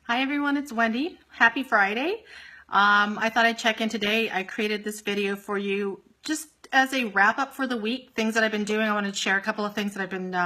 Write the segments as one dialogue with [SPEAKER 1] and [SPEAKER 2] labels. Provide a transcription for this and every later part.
[SPEAKER 1] Hi everyone, it's Wendy. Happy Friday. I thought I'd check in today. I created this video for you just as a wrap up for the week, things that I've been doing. I wanted to share a couple of things that I've been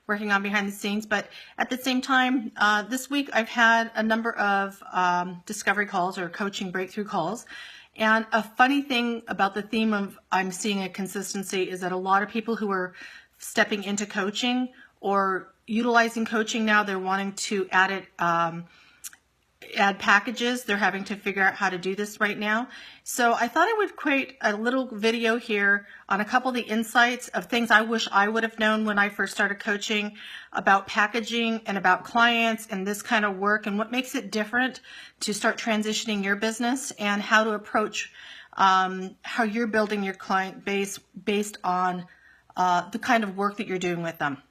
[SPEAKER 1] working on behind the scenes, but at the same time, this week I've had a number of discovery calls or coaching breakthrough calls. And a funny thing about the theme of I'm seeing a consistency is that a lot of people who are stepping into coaching or utilizing coaching now, they're wanting to add it, add packages. They're having to figure out how to do this right now. So I thought I would create a little video here on a couple of the insights of things I wish I would have known when I first started coaching about packaging and about clients and this kind of work and what makes it different to start transitioning your business and how to approach how you're building your client base based on the kind of work that you're doing with them.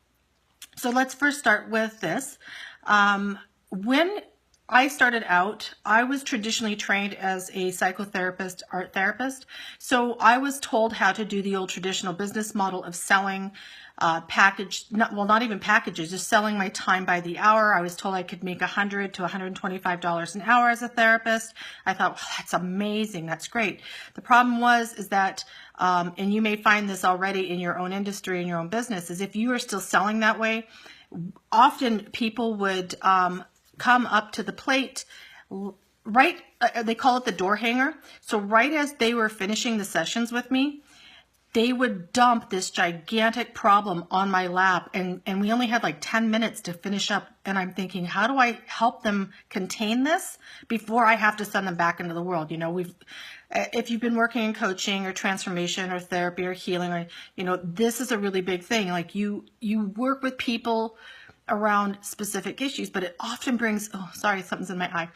[SPEAKER 1] So let's first start with this. When I started out, I was traditionally trained as a psychotherapist, art therapist. So I was told how to do the old traditional business model of selling not even packages, just selling my time by the hour. I was told I could make $100 to $125 an hour as a therapist. I thought, well, that's amazing. That's great. The problem is that, and you may find this already in your own industry, in your own business, is if you are still selling that way, often people would come up to the plate right, they call it the door hanger. So right as they were finishing the sessions with me, they would dump this gigantic problem on my lap, and we only had like 10 minutes to finish up, and I'm thinking, how do I help them contain this before I have to send them back into the world? You know, if you've been working in coaching or transformation or therapy or healing, or, you know, this is a really big thing. Like you work with people around specific issues, but it often brings, oh, sorry, something's in my eye.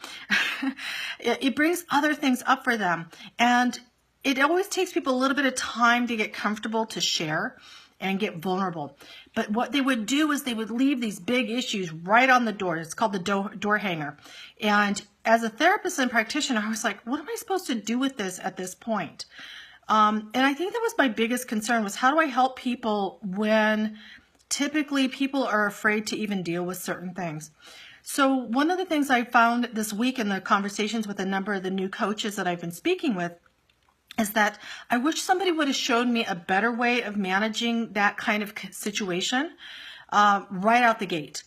[SPEAKER 1] It brings other things up for them. And it always takes people a little bit of time to get comfortable to share and get vulnerable. But what they would do is they would leave these big issues right on the door. It's called the door hanger. And as a therapist and practitioner, I was like, what am I supposed to do with this at this point? And I think that was my biggest concern, was how do I help people when typically people are afraid to even deal with certain things. So one of the things I found this week in the conversations with a number of the new coaches that I've been speaking with is that I wish somebody would have shown me a better way of managing that kind of situation right out the gate.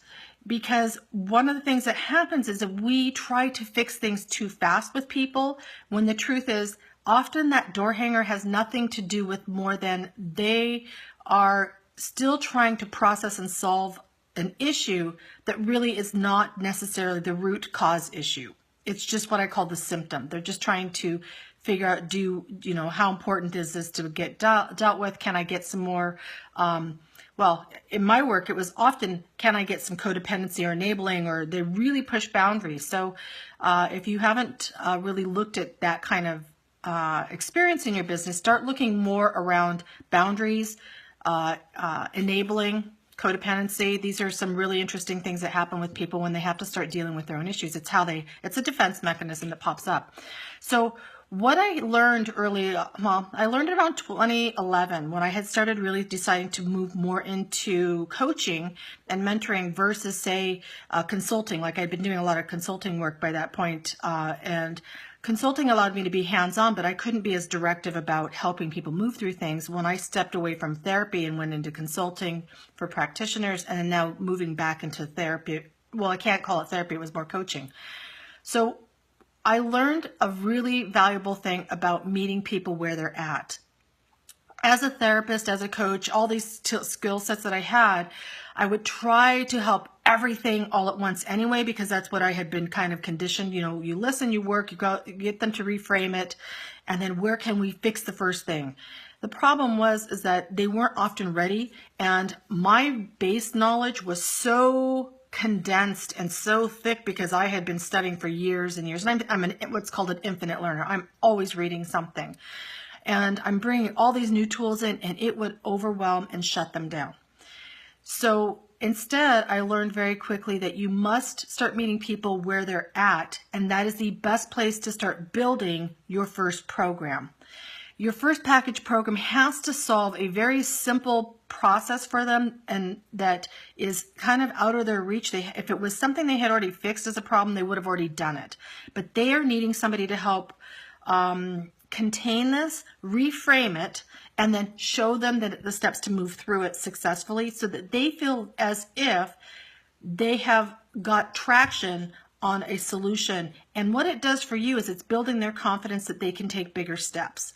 [SPEAKER 1] Because one of the things that happens is that we try to fix things too fast with people, when the truth is often that door hanger has nothing to do with more than they are still trying to process and solve an issue that really is not necessarily the root cause issue. It's just what I call the symptom. They're just trying to figure out, how important is this to get dealt with? Can I get some more, well, in my work, it was often, can I get some codependency or enabling, or they really push boundaries. So if you haven't really looked at that kind of experience in your business, start looking more around boundaries, enabling, codependency. These are some really interesting things that happen with people when they have to start dealing with their own issues. It's a defense mechanism that pops up. So what I learned I learned around 2011 when I had started really deciding to move more into coaching and mentoring versus, say, consulting. Like I'd been doing a lot of consulting work by that point, and consulting allowed me to be hands-on, but I couldn't be as directive about helping people move through things. When I stepped away from therapy and went into consulting for practitioners, and now moving back into therapy, well, I can't call it therapy, it was more coaching. So I learned a really valuable thing about meeting people where they're at. As a therapist, as a coach, all these skill sets that I had, I would try to help everything all at once anyway, because that's what I had been kind of conditioned. You know, you listen, you work, you get them to reframe it, and then where can we fix the first thing? The problem is that they weren't often ready, and my base knowledge was so condensed and so thick because I had been studying for years and years. And I'm what's called an infinite learner. I'm always reading something. And I'm bringing all these new tools in, and it would overwhelm and shut them down. So instead, I learned very quickly that you must start meeting people where they're at, and that is the best place to start building your first program. your first package program has to solve a very simple process for them, and that is kind of out of their reach. If it was something they had already fixed as a problem, they would have already done it. But they are needing somebody to help contain this, reframe it, and then show them the steps to move through it successfully, so that they feel as if they have got traction on a solution. And what it does for you is it's building their confidence that they can take bigger steps.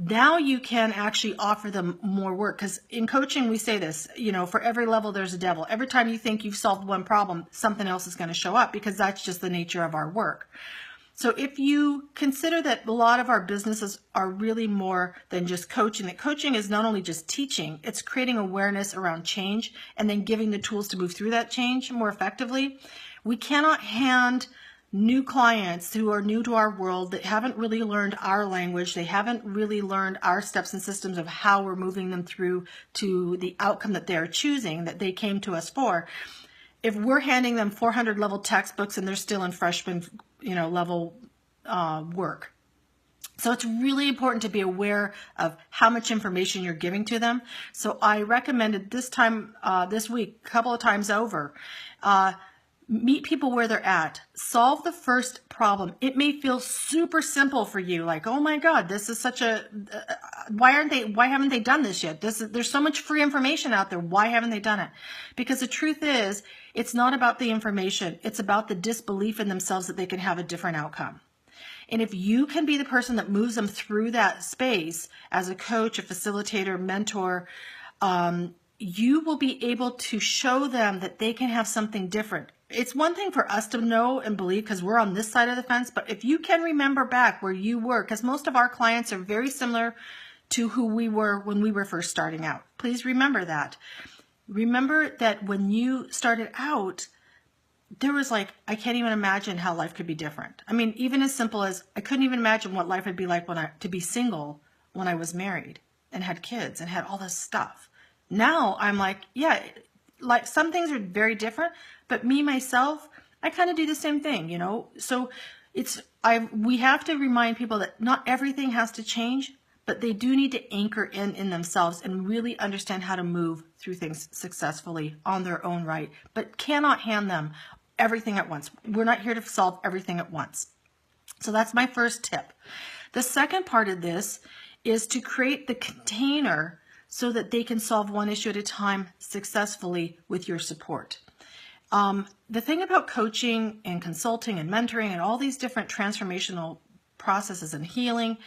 [SPEAKER 1] Now you can actually offer them more work, because in coaching we say this, for every level there's a devil. Every time you think you've solved one problem, something else is going to show up, because that's just the nature of our work. So if you consider that a lot of our businesses are really more than just coaching, that coaching is not only just teaching, it's creating awareness around change and then giving the tools to move through that change more effectively. We cannot hand new clients who are new to our world, that haven't really learned our language, they haven't really learned our steps and systems of how we're moving them through to the outcome that they're choosing, that they came to us for. If we're handing them 400 level textbooks and they're still in freshman level work. So it's really important to be aware of how much information you're giving to them. So I recommended this week, a couple of times over, meet people where they're at. Solve the first problem. It may feel super simple for you, like, oh my God, this is such a, why haven't they done this yet? There's so much free information out there. Why haven't they done it? Because the truth is, it's not about the information. It's about the disbelief in themselves that they can have a different outcome. And if you can be the person that moves them through that space as a coach, a facilitator, mentor, you will be able to show them that they can have something different. It's one thing for us to know and believe because we're on this side of the fence, but if you can remember back where you were, because most of our clients are very similar to who we were when we were first starting out. Please remember that. Remember that when you started out, there was I can't even imagine how life could be different. I mean, even as simple as I couldn't even imagine what life would be like to be single when I was married and had kids and had all this stuff. Now I'm like, yeah, some things are very different, but me, myself, I kind of do the same thing, So we have to remind people that not everything has to change, but they do need to anchor in themselves and really understand how to move through things successfully on their own right, but cannot hand them everything at once. We're not here to solve everything at once. So that's my first tip. The second part of this is to create the container so that they can solve one issue at a time successfully with your support. The thing about coaching and consulting and mentoring and all these different transformational processes and healing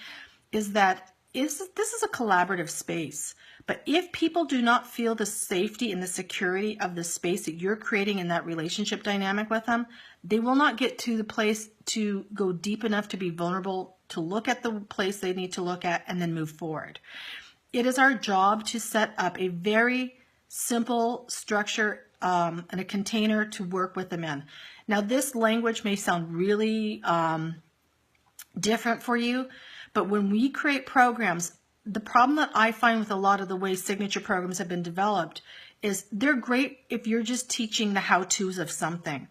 [SPEAKER 1] is that this is a collaborative space. But if people do not feel the safety and the security of the space that you're creating in that relationship dynamic with them, they will not get to the place to go deep enough to be vulnerable, to look at the place they need to look at and then move forward. It is our job to set up a very simple structure and a container to work with them in. Now, this language may sound really different for you, but when we create programs, the problem that I find with a lot of the way signature programs have been developed is they're great if you're just teaching the how-tos of something.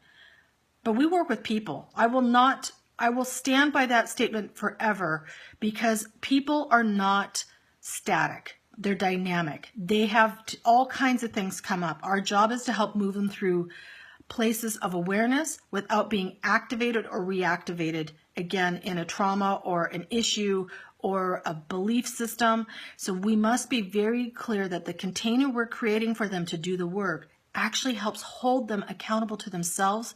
[SPEAKER 1] But we work with people. I will stand by that statement forever, because people are not static. They're dynamic. They have all kinds of things come up. Our job is to help move them through places of awareness without being activated or reactivated again in a trauma or an issue or a belief system. So we must be very clear that the container we're creating for them to do the work actually helps hold them accountable to themselves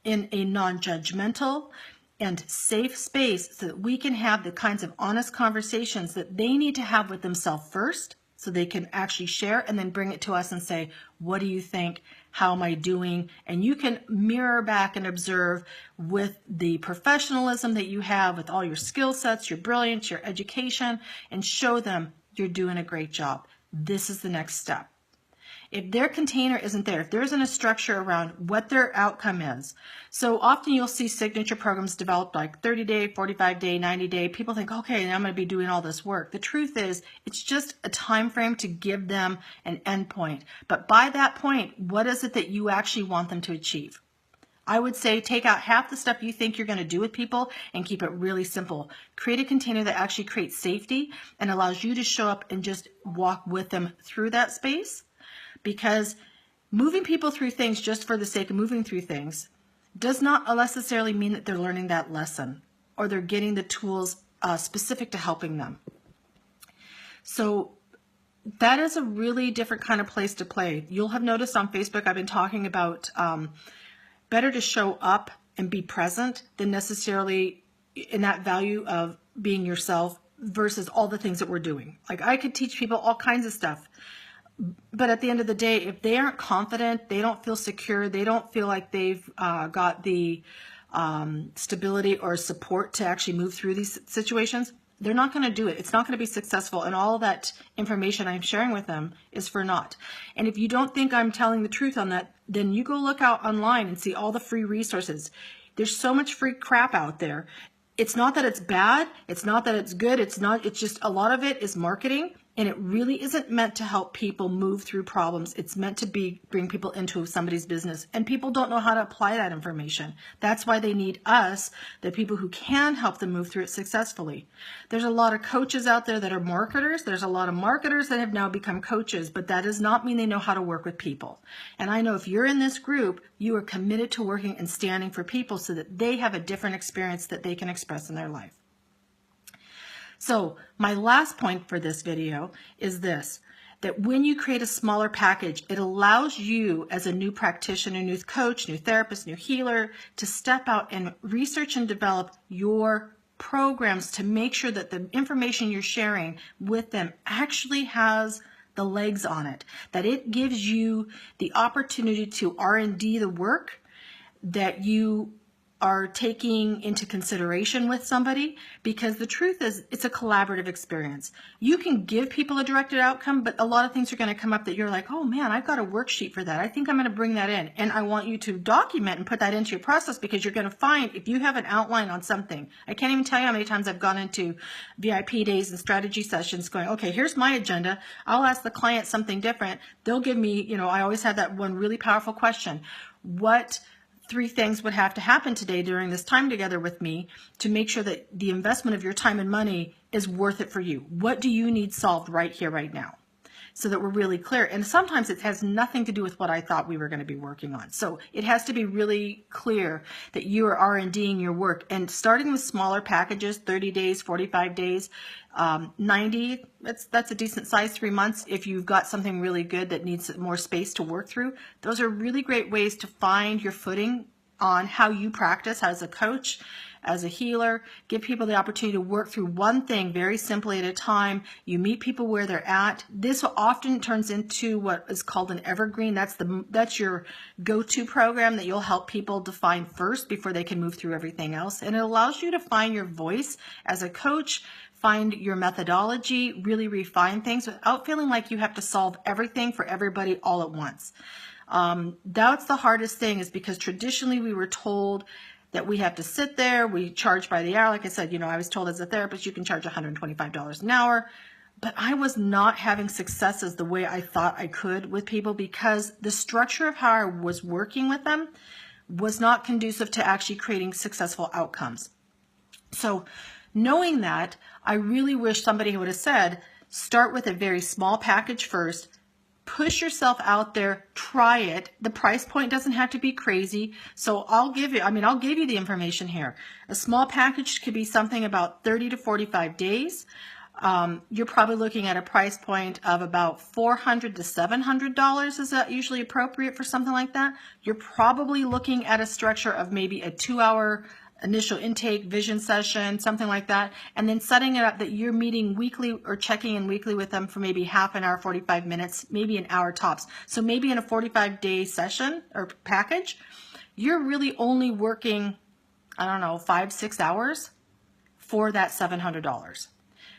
[SPEAKER 1] in a non-judgmental and safe space, so that we can have the kinds of honest conversations that they need to have with themselves first, so they can actually share and then bring it to us and say, what do you think? How am I doing? And you can mirror back and observe with the professionalism that you have, with all your skill sets, your brilliance, your education, and show them you're doing a great job. This is the next step. If their container isn't there, if there isn't a structure around what their outcome is. So often you'll see signature programs developed like 30-day, 45-day, 90-day. People think, okay, I'm going to be doing all this work. The truth is, it's just a time frame to give them an endpoint. But by that point, what is it that you actually want them to achieve? I would say take out half the stuff you think you're going to do with people and keep it really simple. Create a container that actually creates safety and allows you to show up and just walk with them through that space. Because moving people through things just for the sake of moving through things does not necessarily mean that they're learning that lesson or they're getting the tools specific to helping them. So that is a really different kind of place to play. You'll have noticed on Facebook I've been talking about better to show up and be present than necessarily in that value of being yourself versus all the things that we're doing. Like I could teach people all kinds of stuff, but at the end of the day, if they aren't confident, they don't feel secure, they don't feel like they've got the stability or support to actually move through these situations, they're not going to do it. It's not going to be successful. And all that information I'm sharing with them is for naught. And if you don't think I'm telling the truth on that, then you go look out online and see all the free resources. There's so much free crap out there. It's not that it's bad. It's not that it's good. It's just a lot of it is marketing. And it really isn't meant to help people move through problems. It's meant to bring people into somebody's business. And people don't know how to apply that information. That's why they need us, the people who can help them move through it successfully. There's a lot of coaches out there that are marketers. There's a lot of marketers that have now become coaches, but that does not mean they know how to work with people. And I know if you're in this group, you are committed to working and standing for people so that they have a different experience that they can express in their life. So my last point for this video is this, that when you create a smaller package, it allows you as a new practitioner, new coach, new therapist, new healer to step out and research and develop your programs to make sure that the information you're sharing with them actually has the legs on it, that it gives you the opportunity to R&D the work that you are taking into consideration with somebody, because the truth is it's a collaborative experience. You can give people a directed outcome, but a lot of things are going to come up that you're like, oh man, I've got a worksheet for that. I think I'm going to bring that in. And I want you to document and put that into your process, because you're going to find if you have an outline on something, I can't even tell you how many times I've gone into VIP days and strategy sessions going, okay, here's my agenda. I'll ask the client something different. They'll give me, I always had that one really powerful question. What 3 things would have to happen today during this time together with me to make sure that the investment of your time and money is worth it for you? What do you need solved right here, right now? So that we're really clear. And sometimes it has nothing to do with what I thought we were going to be working on. So it has to be really clear that you are R&Ding your work, and starting with smaller packages, 30 days, 45 days, 90, that's a decent size, 3 months. If you've got something really good that needs more space to work through, those are really great ways to find your footing on how you practice as a coach, as a healer. Give people the opportunity to work through one thing very simply at a time. You meet people where they're at. This often turns into what is called an evergreen. That's your go-to program that you'll help people define first before they can move through everything else. And it allows you to find your voice as a coach, find your methodology, really refine things without feeling like you have to solve everything for everybody all at once. That's the hardest thing, is because traditionally we were told that we have to sit there, we charge by the hour. Like I said, I was told as a therapist, you can charge $125 an hour, but I was not having successes the way I thought I could with people, because the structure of how I was working with them was not conducive to actually creating successful outcomes. So knowing that, I really wish somebody would have said, start with a very small package first, push yourself out there, try it. The price point doesn't have to be crazy. So I'll give you the information here. A small package could be something about 30 to 45 days. You're probably looking at a price point of about $400 to $700. Is that usually appropriate for something like that? You're probably looking at a structure of maybe a 2-hour initial intake vision session, something like that, and then setting it up that you're meeting weekly or checking in weekly with them for maybe half an hour, 45 minutes, maybe an hour tops. So maybe in a 45-day session or package, you're really only working, 5-6 hours for that $700.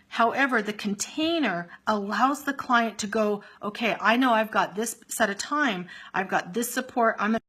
[SPEAKER 1] However, the container allows the client to go, okay, I know I've got this set of time, I've got this support, I'm